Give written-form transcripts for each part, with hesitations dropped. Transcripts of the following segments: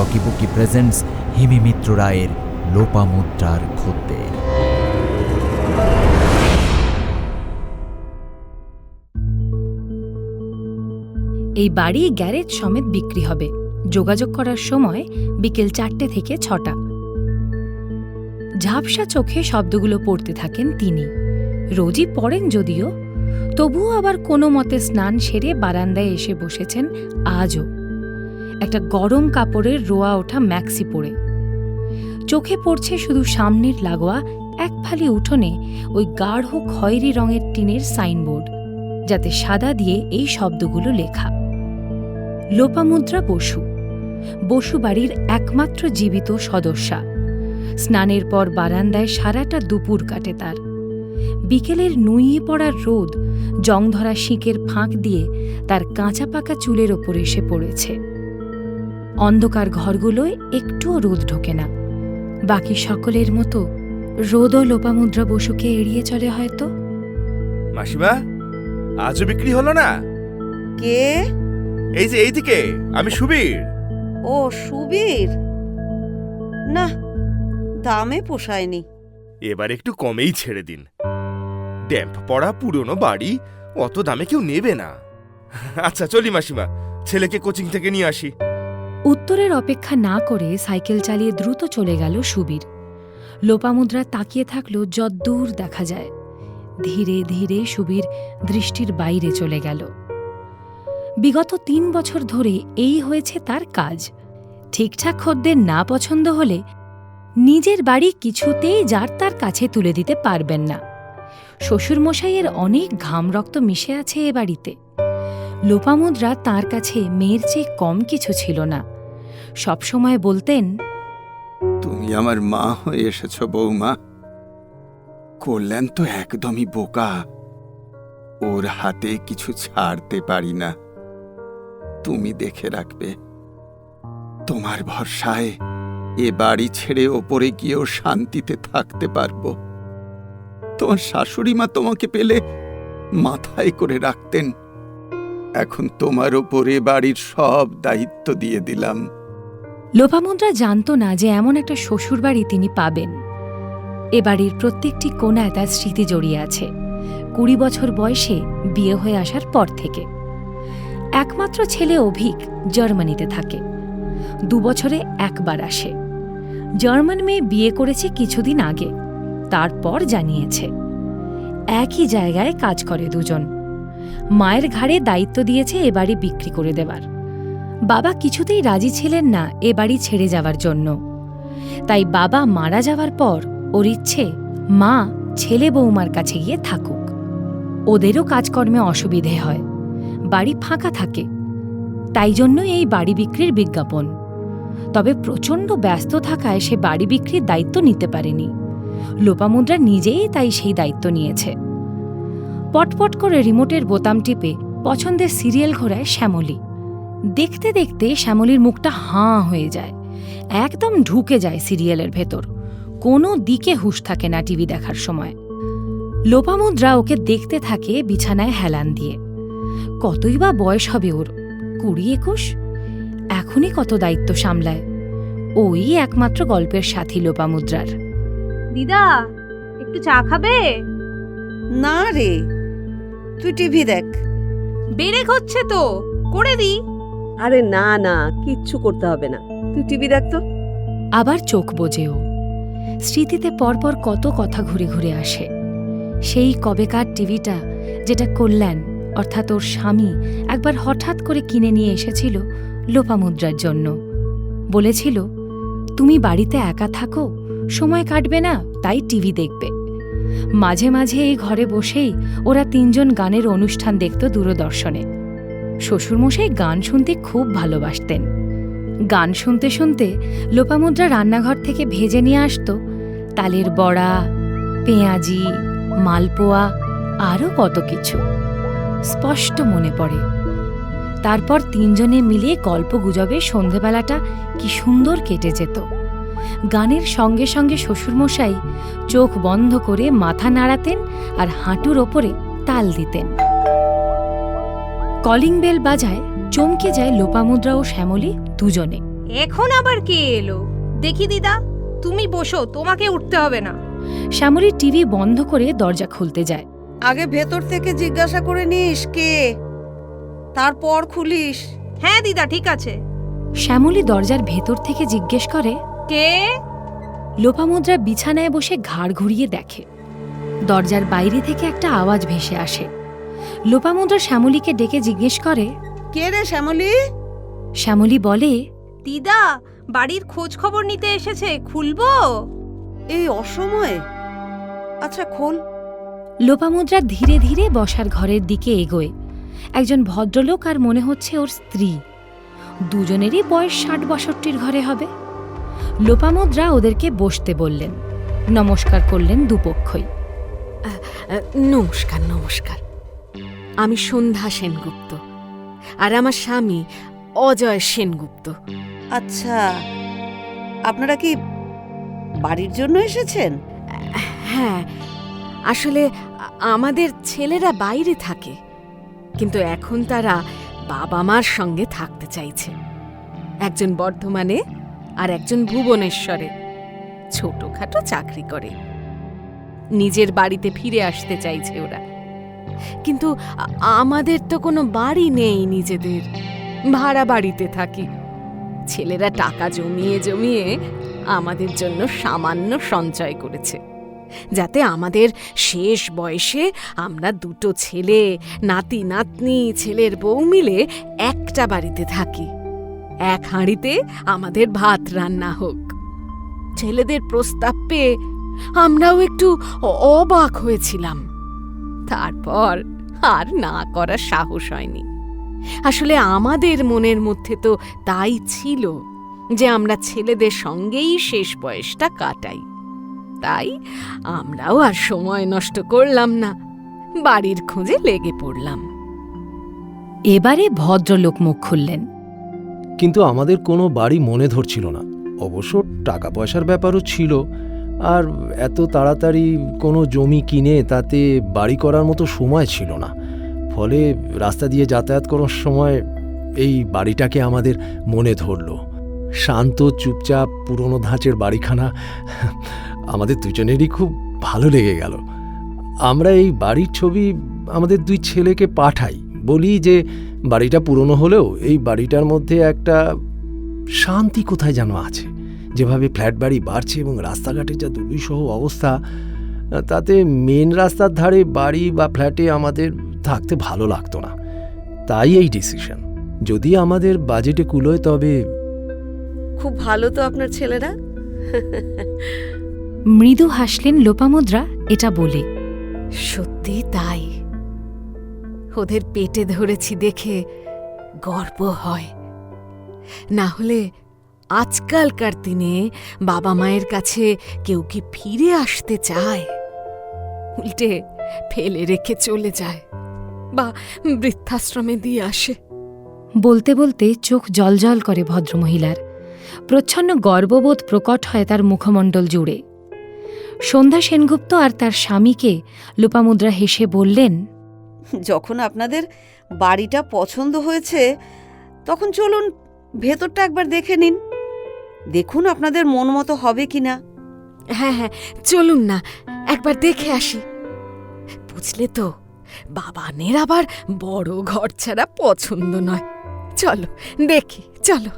টকিবুকি presents হিমি মিত্র রায়ের লোপামুদ্রার খদ্দের। এই বাড়ি গ্যারেজ সমেত বিক্রি হবে। যোগাযোগ করার সময় বিকেল 4টে থেকে 6টা। ঝাপসা চোখে শব্দগুলো পড়তে থাকেন তিনি। রোজই পড়েন যদিও, তবুও আবার কোনো মতে স্নান সেরে বারান্দায় এসে বসেছেন আজও, একটা গরম কাপড়ের রোয়া ওঠা ম্যাক্সি পরে। চোখে পড়ছে শুধু সামনের লাগোয়া এক ফালি উঠোনে ওই গাঢ় খয়েরি রঙের টিনের সাইনবোর্ড, যাতে সাদা দিয়ে এই শব্দগুলো লেখা। লোপামুদ্রা বসু, বসু বাড়ির একমাত্র জীবিত সদস্যা। স্নানের পর বারান্দায় সারাটা দুপুর কাটে তার। বিকেলের নুইয়ে পড়ার রোদ জংধরা শিকের ফাঁক দিয়ে তার কাঁচা পাকা চুলের ওপর এসে পড়েছে। অন্ধকার ঘরগুলোয় একটুও রোদ ঢোকে না। বাকি সকলের মতো রোদও লোপামুদ্রা বসুকে এড়িয়ে চলে হয়তো। মাসিমা, আজও বিক্রি হলো না? কে? এই যে এইদিকে, আমি সুবীর। ও সুবীর, না দামে পোষায়নি। এবার একটু কমেই ছেড়ে দিন। ড্যাম্প পড়া পুরনো বাড়ি, অত দামে কেউ নেবে না। আচ্ছা চলি মাসিমা, ছেলেকে কোচিং থেকে নিয়ে আসি। উত্তরের অপেক্ষা না করে সাইকেল চালিয়ে দ্রুত চলে গেল সুবীর। লোপামুদ্রা তাকিয়ে থাকল যদ্দূর দেখা যায়। ধীরে ধীরে সুবীর দৃষ্টির বাইরে চলে গেল। বিগত 3 বছর ধরে এই হয়েছে তার কাজ। ঠিকঠাক খদ্দের না পছন্দ হলে নিজের বাড়ি কিছুতেই যার তার কাছে তুলে দিতে পারবেন না। শ্বশুরমশাইয়ের অনেক ঘাম রক্ত মিশে আছে এ বাড়িতে। লোপামুদ্রা তাঁর কাছে মেয়ের চেয়ে কম কিছু ছিল না। সবসময় বলতেন, তুমি আমার মা হয়ে এসেছ বৌমা। কল্যাণ তো একদমই বোকা, ওর হাতে কিছু ছাড়তে পারি না। তুমি দেখে রাখবে, তোমার ভরসায় এ বাড়ি ছেড়ে ওপরে গিয়েও শান্তিতে থাকতে পারবো। তোমার শাশুড়ি মা তোমাকে পেলে মাথায় করে রাখতেন। এখন তোমার ওপরে বাড়ির সব দায়িত্ব দিয়ে দিলাম। লোপামুদ্রা জানত না যে এমন একটা শ্বশুরবাড়ি তিনি পাবেন। এ বাড়ির প্রত্যেকটি কোণায় তার স্মৃতি জড়িয়ে আছে 20 বছর বয়সে বিয়ে হয়ে আসার পর থেকে। একমাত্র ছেলে অভিক জার্মানিতে থাকে। 2 বছরে একবার আসে। জার্মান মেয়ে বিয়ে করেছে কিছুদিন আগে, তারপর জানিয়েছে। একই জায়গায় কাজ করে দুজন। মায়ের ঘাড়ে দায়িত্ব দিয়েছে এ বাড়ি বিক্রি করে দেবার। বাবা কিছুতেই রাজি ছিলেন না এ বাড়ি ছেড়ে যাওয়ার জন্য। তাই বাবা মারা যাওয়ার পর ওর ইচ্ছে মা ছেলে বৌমার কাছে গিয়ে থাকুক। ওদেরও কাজকর্মে অসুবিধে হয়, বাড়ি ফাঁকা থাকে। তাই জন্য এই বাড়ি বিক্রির বিজ্ঞাপন। তবে প্রচণ্ড ব্যস্ত থাকায় সে বাড়ি বিক্রির দায়িত্ব নিতে পারেনি। লোপামুদ্রা নিজেই তাই সেই দায়িত্ব নিয়েছে। পটপট করে রিমোটের বোতাম টিপে পছন্দের সিরিয়াল ঘোরায় শ্যামলী। দেখতে দেখতে শ্যামলীর মুখটা হাঁ হয়ে যায়, একদম ঢুকে যায় সিরিয়ালের ভেতর। কোনো দিকে হুঁশ থাকে না টিভি দেখার সময়। লোপামুদ্রা ওকে দেখতে থাকে বিছানায় হেলান দিয়ে। কতই বা বয়স হবে ওর, 20-21? এখনই কত দায়িত্ব সামলায়। ওই একমাত্র গল্পের সাথী লোপামুদ্রার। দিদা, একটু চা খাবে? না রে, তুই টিভি দেখ। বেরেক হচ্ছে তো, করে দি। আরে না না, কিচ্ছু করতে হবে না, তুই টিভি দেখ তো। আবার চোখ বোঝেও। স্মৃতিতে পরপর কত কথা ঘুরে ঘুরে আসে। সেই কবেকার টিভিটা যেটা কল্যাণ অর্থাৎ ওর স্বামী একবার হঠাৎ করে কিনে নিয়ে এসেছিল লোপামুদ্রার জন্য। বলেছিল, তুমি বাড়িতে একা থাকো, সময় কাটবে না, তাই টিভি দেখবে। মাঝে মাঝে এই ঘরে বসেই ওরা 3 জন গানের অনুষ্ঠান দেখত দূরদর্শনে। শ্বশুরমশাই গান শুনতে খুব ভালোবাসতেন। গান শুনতে শুনতে লোপামুদ্রা রান্নাঘর থেকে ভেজে নিয়ে আসত তালের বড়া, পেঁয়াজি, মালপোয়া, আরও কত কিছু। স্পষ্ট মনে পড়ে। তারপর 3 জনে মিলে গল্প গুজবে সন্ধেবেলাটা কি সুন্দর কেটে যেত। গানের সঙ্গে সঙ্গে শ্বশুরমশাই চোখ বন্ধ করে মাথা নাড়াতেন আর হাঁটুর ওপরে তাল দিতেন। কলিং বেল বাজায়, চমকে যায় লোপামুদ্রা ও শ্যামলী দুজনে। এখন আবার কে এলো? দেখি দিদা, তুমি বসো, তোমাকে উঠতে হবে না। শ্যামলী টিভি বন্ধ করে দরজা খুলতে যায়। আগে ভেতর থেকে জিজ্ঞাসা করে নিস কে, তারপর খুলিস। হ্যাঁ দিদা, ঠিক আছে। শ্যামলী দরজার ভেতর থেকে জিজ্ঞেস করে, কে? লোপামুদ্রা বিছানায় বসে ঘাড় ঘুরিয়ে দেখে দরজার বাইরে থেকে একটা আওয়াজ ভেসে আসে। লোপামুদ্রা শ্যামলীকে ডেকে জিজ্ঞেস করে, কে রে শ্যামলী? শ্যামলী বলে, দিদা বাড়ির খোঁজ খবর নিতে এসেছে, খুলবো? এই অসময়ে? আচ্ছা খোল। লোপামুদ্রা ধীরে ধীরে বসার ঘরের দিকে এগোয়। একজন ভদ্রলোক আর মনে হচ্ছে ওর স্ত্রী, দুজনেরই বয়স ৬০-৬২ ঘরে হবে। লোপামুদ্রা ওদেরকে বসতে বললেন, নমস্কার করলেন দুপক্ষই। নমস্কার নমস্কার। আমি সন্ধ্যা সেনগুপ্ত, আর আমার স্বামী অজয় সেনগুপ্ত। আচ্ছা, আপনারা কি বাড়ির জন্য এসেছেন? হ্যাঁ, আসলে আমাদের ছেলেরা বাইরে থাকে, কিন্তু এখন তারা বাবা মার সঙ্গে থাকতে চাইছে। একজন বর্ধমানে আর একজন ভুবনেশ্বরে ছোটখাটো চাকরি করে। নিজের বাড়িতে ফিরে আসতে চাইছে ওরা, কিন্তু আমাদের তো কোনো বাড়ি নেই নিজেদের, ভাড়া বাড়িতে থাকি। ছেলেরা টাকা জমিয়ে জমিয়ে আমাদের জন্য সামান্য সঞ্চয় করেছে, যাতে আমাদের শেষ বয়সে আমরা দুটো ছেলে, নাতি নাতনি, ছেলের বউ মিলে একটা বাড়িতে থাকি। এক হাঁড়িতে আমাদের ভাত রান্না হোক। ছেলেদের প্রস্তাব পেয়ে আমরাও একটু অবাক হয়েছিলাম, তারপর আর না করার সাহস হয়নি। আসলে আমাদের মনের মধ্যে তো তাই ছিল যে আমরা ছেলেদের সঙ্গেই শেষ বয়সটা কাটাই। তাই আমরাও আর সময় নষ্ট করলাম না, বাড়ির খোঁজে লেগে পড়লাম। এবারে ভদ্রলোক মুখ খুললেন। কিন্তু আমাদের কোনো বাড়ি মনে ধরছিল না। অবশ্য টাকা পয়সার ব্যাপারও ছিল, আর এত তাড়াতাড়ি কোনো জমি কিনে তাতে বাড়ি করার মতো সময় ছিল না। ফলে রাস্তা দিয়ে যাতায়াত করার সময় এই বাড়িটাকে আমাদের মনে ধরল। শান্ত, চুপচাপ, পুরনো ধাঁচের বাড়িখানা আমাদের দুজনেরই খুব ভালো লেগে গেল। আমরা এই বাড়ির ছবি আমাদের দুই ছেলেকে পাঠাই, বলি যে বাড়িটা পুরনো হলেও এই বাড়িটার মধ্যে একটা শান্তি কোথায় যেন আছে। যেভাবে ফ্ল্যাট বাড়ি বাড়ছে এবং রাস্তাঘাটের যা দুর্বিষহ অবস্থা, তাতে মেন রাস্তার ধারে বাড়ি বা ফ্ল্যাটে আমাদের থাকতে ভালো লাগতো না। তাই এই ডিসিশন। যদি আমাদের বাজেটে কুলোয় তবে। খুব ভালো তো আপনার ছেলেরা। মৃদু হাসলেন লোপামুদ্রা এটা বলে। সত্যি তাই, ওদের পেটে ধরেছি দেখে গর্ব হয়। না হলে আজকালকার দিনে বাবা মায়ের কাছে কেউ কি ফিরে আসতে চায়? উল্টে ফেলে রেখে চলে যায় বা বৃদ্ধাশ্রমে দিয়ে আসে। বলতে বলতে চোখ জলজল করে ভদ্রমহিলার। প্রচ্ছন্ন গর্ববোধ প্রকট হয় তার মুখমণ্ডল জুড়ে। সন্ধ্যা সেনগুপ্ত আর তার স্বামীকে লোপামুদ্রা হেসে বললেন, যখন আপনাদের বাড়িটা পছন্দ হয়েছে, তখন চলুন ভেতরটা একবার দেখে নিন। দেখুন আপনাদের মন মতো হবে কিনা। হ্যাঁ হ্যাঁ, চলুন না, একবার দেখে আসি। বুঝলে তো, বাবানের আবার বড় ঘর ছাড়া পছন্দ নয়। চলো দেখি, চলো।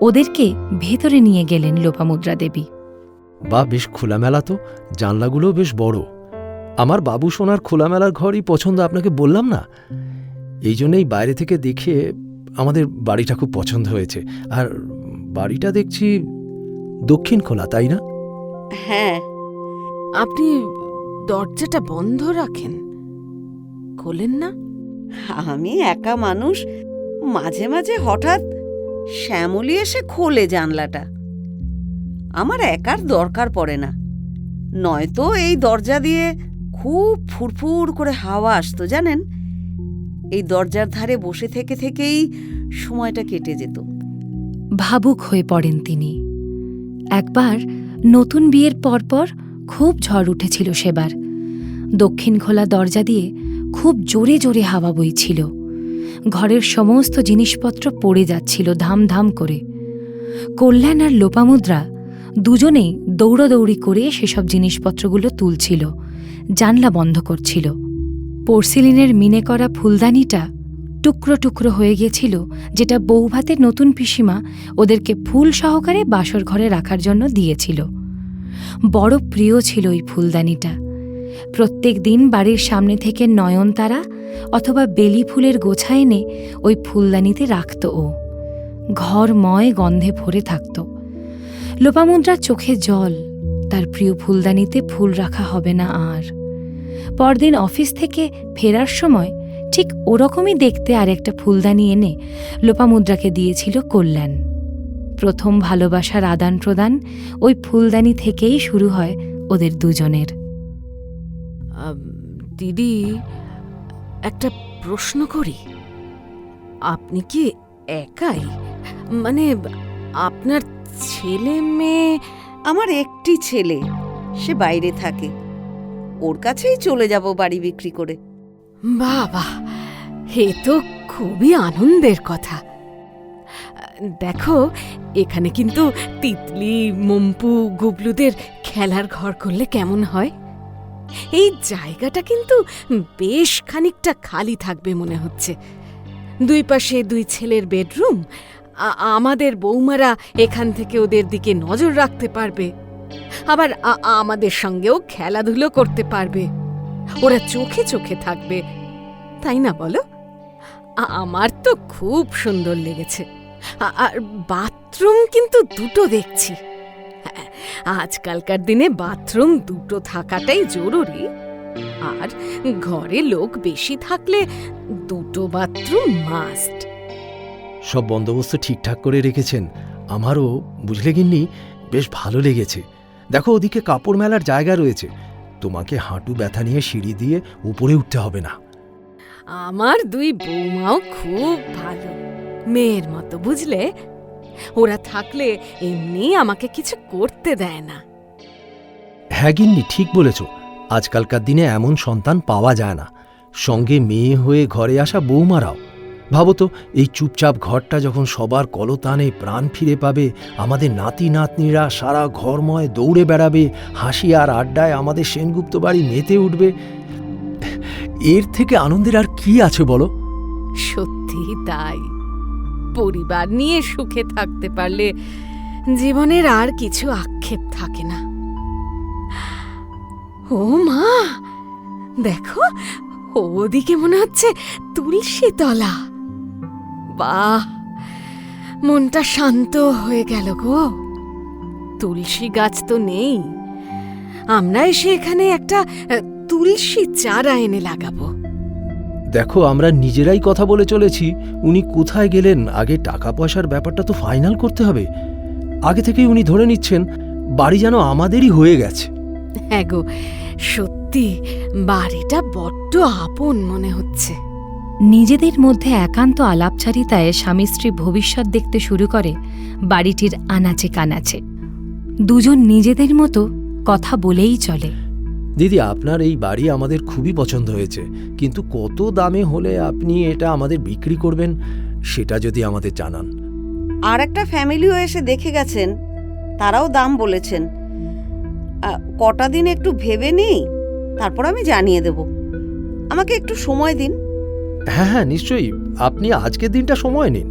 ওদেরকে ভেতরে নিয়ে গেলেন লোপামুদ্রা দেবী। বা বেশ খোলামেলা তো, জানলাগুলোও বেশ বড়। আমার বাবু সোনার খোলামেলার ঘরই পছন্দ, আপনাকে বললাম না। এই জন্যই বাইরে থেকে দেখে আমাদের বাড়িটা খুব পছন্দ হয়েছে। আর বাড়িটা দেখছি দক্ষিণ খোলা, তাই না? হ্যাঁ। আপনি দরজাটা বন্ধ রাখেন, খোলেন না? আমি একা মানুষ, মাঝে মাঝে হঠাৎ শ্যামলী এসে খোলে জানলাটা। আমার একার দরকার পড়ে না, নয়তো এই দরজা দিয়ে খুব ফুরফুর করে হাওয়া আসতো জানেন। এই দরজার ধারে বসে থেকে থেকেই সময়টা কেটে যেত। ভাবুক হয়ে পড়েন তিনি। একবার নতুন বিয়ের পরপর খুব ঝড় উঠেছিল সেবার। দক্ষিণ খোলা দরজা দিয়ে খুব জোরে জোরে হাওয়া বইছিল। ঘরের সমস্ত জিনিসপত্র পড়ে যাচ্ছিল ধাম ধাম করে। কল্যাণ আর লোপামুদ্রা দুজনেই দৌড়দৌড়ি করে সেসব জিনিসপত্রগুলো তুলছিল, জানলা বন্ধ করছিল। পোর্সিলিনের মিনে করা ফুলদানিটা টুকরো টুকরো হয়ে গিয়েছিল, যেটা বৌভাতের নতুন পিসিমা ওদেরকে ফুল সহকারে বাসর ঘরে রাখার জন্য দিয়েছিল। বড় প্রিয় ছিল ওই ফুলদানিটা। প্রত্যেক দিন বাড়ির সামনে থেকে নয়নতারা অথবা বেলি ফুলের গোছা এনে ওই ফুলদানিতে রাখত ও। ঘরময় গন্ধে ভরে থাকত। লোপামুদ্রার চোখে জল, তার প্রিয় ফুলদানিতে ফুল রাখা হবে না আর। পরদিন অফিস থেকে ফেরার সময় ঠিক ওরকমই দেখতে আর একটা ফুলদানি এনে লোপামুদ্রাকে দিয়েছিল কল্যাণ। প্রথম ভালোবাসার আদান প্রদান ওই ফুলদানি থেকেই শুরু হয় ওদের দুজনের। দিদি, একটা প্রশ্ন করি। আপনি কি একাই, মানে আপনার ছেলে মেয়ে? আমার একটি ছেলে, সে বাইরে থাকে। ওর কাছেই চলে যাব বাড়ি বিক্রি করে। বাবা, এ তো খুবই আনন্দের কথা। দেখো, এখানে কিন্তু তিতলি, মম্পু, গুবলুদের খেলার ঘর করলে কেমন হয়? এই জায়গাটা কিন্তু বেশ খানিকটা খালি থাকবে মনে হচ্ছে। দুই পাশে দুই ছেলের বেডরুম। আমাদের বৌমারা এখান থেকে ওদের দিকে নজর রাখতে পারবে, আবার আমাদের সঙ্গেও খেলাধুলো করতে পারবে। ওরা চোখে চোখে থাকবে, তাই না বলো? আমার তো খুব সুন্দর লেগেছে। আর বাথরুম কিন্তু দুটো দেখছি। আজকালকার দিনে বাথরুম দুটো থাকাটাই জরুরি। আর ঘরে লোক বেশি থাকলে দুটো বাথরুম মাস্ট। সব বন্দোবস্ত ঠিকঠাক করে রেখেছেন। আমারও, বুঝলে গিন্নি, বেশ ভালো লেগেছে। দেখো, ওদিকে কাপড় মেলার জায়গা রয়েছে। তোমাকে হাঁটু ব্যথা নিয়ে সিঁড়ি দিয়ে উপরে উঠতে হবে না। আমার দুই বৌমাও খুব ভালো, মেয়ের মতো, বুঝলে? ওরা থাকলে এমনি আমাকে কিছু করতে দেয় না। হ্যাঁ গিন্নি, ঠিক বলেছ। আজকালকার দিনে এমন সন্তান পাওয়া যায় না। সঙ্গে মেয়ে হয়ে ঘরে আসা বৌমারাও। ভাবো তো, এই চুপচাপ ঘরটা যখন সবার কলতানে প্রাণ ফিরে পাবে, আমাদের নাতি নাতনিরা সারা ঘরময় দৌড়ে বেড়াবে, হাসি আর আড্ডায় আমাদের সেনগুপ্ত বাড়ি মেতে উঠবে, এর থেকে আনন্দের আর কি আছে বলো? সত্যি তাই। পরিবার নিয়ে সুখে থাকতে পারলে জীবনের আর কিছু আক্ষেপ থাকে না। ও মা, দেখো, ওদিকে মনে হচ্ছে তুলসী তলা। বাহ, মনটা শান্ত হয়ে গেল গো। তুলসী গাছ তো নেই, আমরা এসে এখানে একটা তুলসী চারা এনে লাগাবো। দেখো, আমরা নিজেরাই কথা বলে চলেছি, উনি কোথায় গেলেন? আগে টাকা পয়সার ব্যাপারটা তো ফাইনাল করতে হবে। আগে থেকেই উনি ধরে নিচ্ছেন বাড়ি যেন আমাদেরই হয়ে গেছে। হ্যাঁ গো, সত্যি বাড়িটা বড্ড আপন মনে হচ্ছে। নিজেদের মধ্যে একান্ত আলাপচারিতায় স্বামী স্ত্রী ভবিষ্যৎ দেখতে শুরু করে বাড়িটির আনাচে কানাচে। দুজন নিজেদের মতো কথা বলেই চলে। দিদি, আপনার এই বাড়ি আমাদের খুবই পছন্দ হয়েছে, কিন্তু কত দামে হলে আপনি এটা আমাদের বিক্রি করবেন সেটা যদি আমাদের জানান। আর একটা ফ্যামিলিও এসে দেখে গেছেন, তারাও দাম বলেছেন। কটা দিন একটু ভেবে নেই, তারপর আমি জানিয়ে দেব। আমাকে একটু সময় দিন। হ্যাঁ হ্যাঁ, নিশ্চয়ই। আপনি আজকের দিনটা সময় নিন।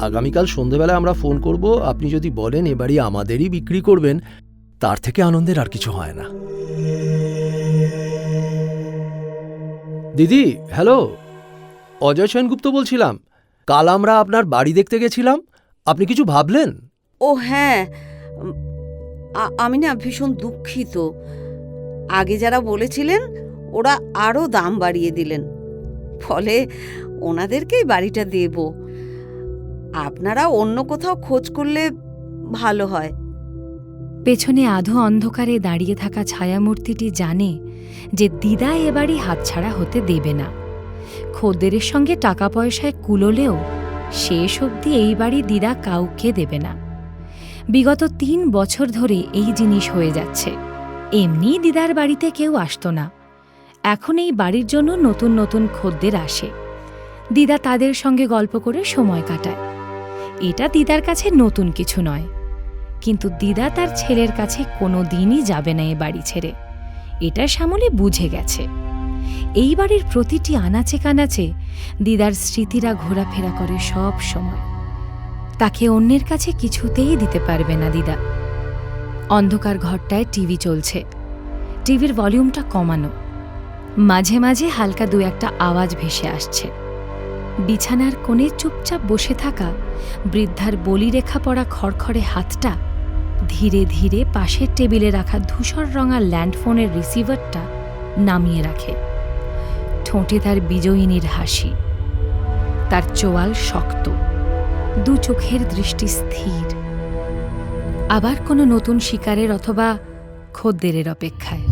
আগামীকাল সন্ধেবেলা আমরা ফোন করব। আপনি যদি বলেন এ বাড়ি আমাদেরই বিক্রি করবেন, তার থেকে আনন্দের আর কিছু হয় না। দিদি, হ্যালো, অজয় সেনগুপ্ত বলছিলাম। কাল আমরা আপনার বাড়ি দেখতে গেছিলাম, আপনি কিছু ভাবলেন? ও হ্যাঁ, আমি না ভীষণ দুঃখিত। আগে যারা বলেছিলেন ওরা আরও দাম বাড়িয়ে দিলেন, ফলে ওনাদেরকেই বাড়িটা দেব। আপনারা অন্য কোথাও খোঁজ করলে ভালো হয়। পেছনে আধো অন্ধকারে দাঁড়িয়ে থাকা ছায়ামূর্তিটি জানে যে দিদা এ বাড়ি হাতছাড়া হতে দেবে না। খদ্দেরের সঙ্গে টাকা পয়সায় কুলোলেও শেষ অবধি এই বাড়ি দিদা কাউকে দেবে না। বিগত ৩ বছর ধরে এই জিনিস হয়ে যাচ্ছে। এমনি দিদার বাড়িতে কেউ আসতো না, এখন এই বাড়ির জন্য নতুন নতুন খদ্দের আসে। দিদা তাদের সঙ্গে গল্প করে সময় কাটায়। এটা দিদার কাছে নতুন কিছু নয়, কিন্তু দিদা তার ছেলের কাছে কোনো দিনই যাবে না এ বাড়ি ছেড়ে। এটা শ্যামলী বুঝে গেছে। এই বাড়ির প্রতিটি আনাচে কানাচে দিদার স্মৃতিরা ঘোরাফেরা করে সব সময়। তাকে অন্যের কাছে কিছুতেই দিতে পারবে না দিদা। অন্ধকার ঘরটায় টিভি চলছে, টিভির ভলিউমটা কমানো। মাঝে মাঝে হালকা দু একটা আওয়াজ ভেসে আসছে। বিছানার কোণে চুপচাপ বসে থাকা বৃদ্ধার বলিরেখা পড়া খড়খড়ে হাতটা ধীরে ধীরে পাশের টেবিলে রাখা ধূসর রঙা ল্যান্ডফোনের রিসিভারটা নামিয়ে রাখে। ঠোঁটে তার বিজয়িনীর হাসি, তার চোয়াল শক্ত, দু চোখের দৃষ্টি স্থির, আবার কোনো নতুন শিকারের অথবা খদ্দেরের অপেক্ষায়।